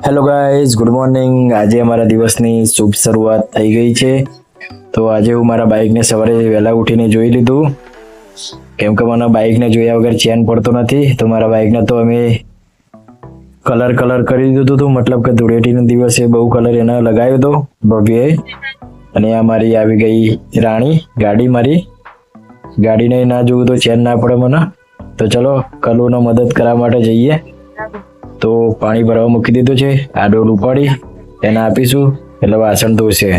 Hello guys, good morning. આજે અમારા દિવસની શુભ શરૂઆત થઈ ગઈ છે. તો આજે હું મારા બાઇકને સવારે વહેલા ઉઠીને જોઈ લીધું, કેમ કે મને બાઇકને જોયા વગર ચેન પડતો નથી. તો મારા બાઇકને તો અમે કલર કરી દીધું હતું, મતલબ કે ધૂળેટીના દિવસે બહુ કલર એને લગાવ્યો હતો ભવ્યએ. અને આ મારી આવી ગઈ રાણી ગાડી. મારી ગાડીને ના જોવું તો ચેન ના પડે મને. તો ચલો કલુનો મદદ કરવા માટે જઈએ. તો પાણી ભરવા મૂકી દીધું છે. આ ડોલ ઉપાડી એને આપીશું એટલે વાસણ ધોશે.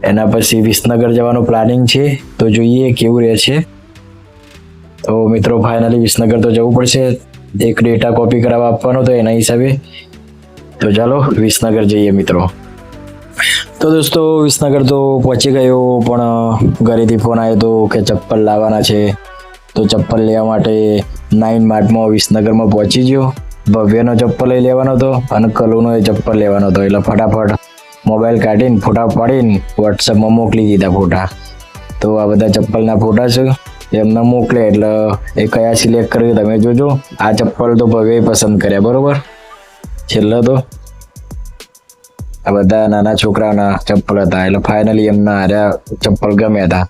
એના પછી વિસનગર જવાનું પ્લાનિંગ છે, તો જોઈએ કેવું રહે છે. તો મિત્રો ફાઇનલી વિસનગર તો જવું પડશે, એક ડેટા કોપી કરાવવા આપવાનો તો એના હિસાબે. તો ચાલો વિસનગર જઈએ મિત્રો. તો દોસ્તો વિસનગર તો પહોંચી ગયો, પણ ઘરેથી ફોન આવ્યો હતો કે ચપ્પલ લાવવાના છે. તો ચપ્પલ લેવા માટે 9 માર્ટમાં વિસનગરમાં પહોંચી ગયો. ભવ્યનો ચપ્પલ લઈ લેવાનો હતો અને કલુનો એ ચપ્પલ લેવાનો હતો. એટલે ફટાફટ મોબાઈલ કાઢીને ફોટા પાડીને વોટ્સએપમાં મોકલી દીધા ફોટા. તો આ બધા ચપ્પલના ફોટા છે, એમને મોકલે એટલે એ કયા સિલેક્ટ કર્યું તમે જોજો. આ ચપ્પલ તો ભવ્યએ પસંદ કર્યા બરોબર. છેલ્લે તો આ બધા નાના છોકરાના ચપ્પલ હતા, એટલે ફાઇનલી એમના હાર્યા ચપ્પલ ગમ્યા હતા.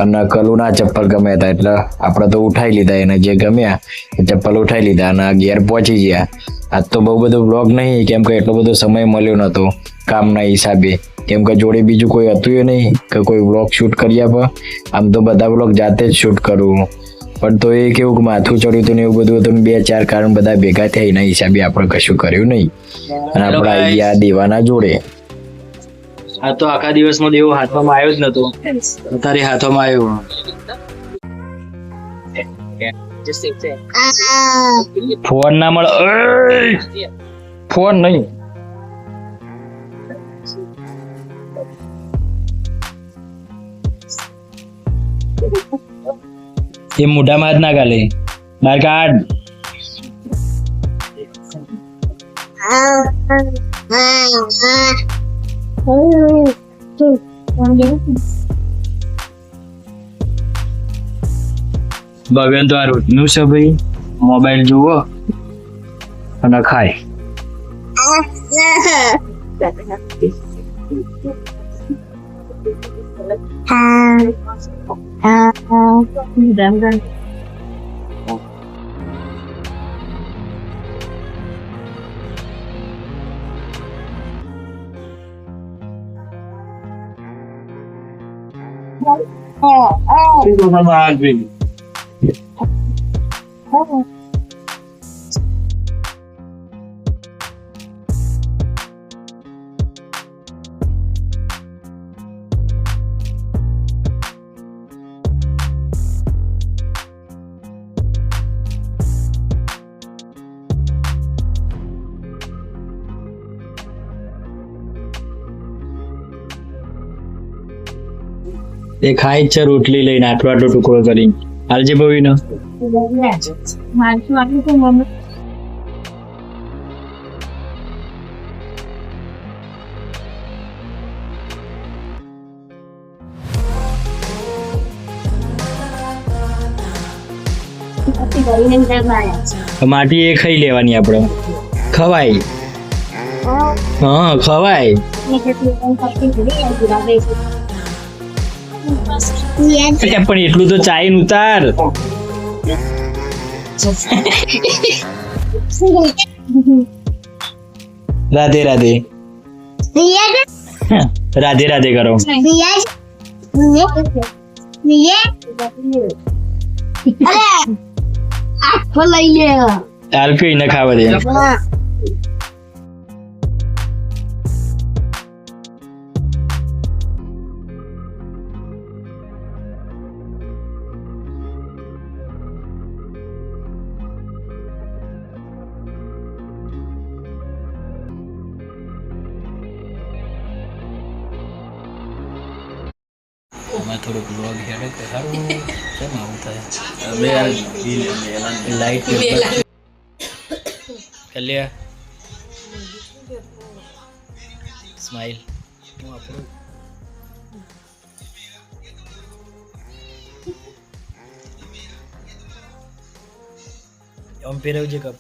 અને કલુના ચપ્પલ ગમ્યા હતા, એટલે આપણે તો ઉઠાઈ લીધા. એને જે ગમ્યા એ ચપ્પલ ઉઠાઈ લીધા અને ઘેર પહોંચી ગયા. આજ તો બહુ બધો વ્લોગ નહીં, કેમ કે એટલો બધો સમય મળ્યો નહોતો કામના હિસાબે. કેમ કે જોડે બીજું કોઈ હતું એ નહીં કે કોઈ વ્લોગ શૂટ કરી આપે. આમ તો બધા વ્લોગ જાતે જ શૂટ કરું, પણ તો એ કેવું કે માથું ચડ્યું હતું ને એવું બધું હતું. 2-4 કારણ બધા ભેગા થયા, એના હિસાબે આપણે કશું કર્યું નહીં. અને આપણે આવી ગયા દેવાના જોડે. આ તો આખા દિવસમાં દેવો હાથમાં આવ્યો જ નતો, તારી હાથમાં આવ્યો. ફોન ના મળે, ફોન નહીં. એ મોઢામાં જ ના ગાલે, બહાર કાઢ. ભવ્યન તો આ રોજનું છે ભાઈ, મોબાઈલ જુઓ અને ખાય. એ ખાય છે રોટલી લઈને આટલો ટુકડો કરીને. હાલજે ભવીનો. માટી એ ખાઈ લેવાની આપણે. ખવાય, હા ખવાય. પણ એટલું તો ચાઈ ઉતાર. રાધે રાધે, રાધે રાધે કરો. હાલ કઈ ના ખાવા દે. થોડુંક બ્લોગ હેડે કે સારું કેમ આવું થાય. હવે લાઈટ કલ્યા સ્માઈલ આમ પહેરવજે કપ.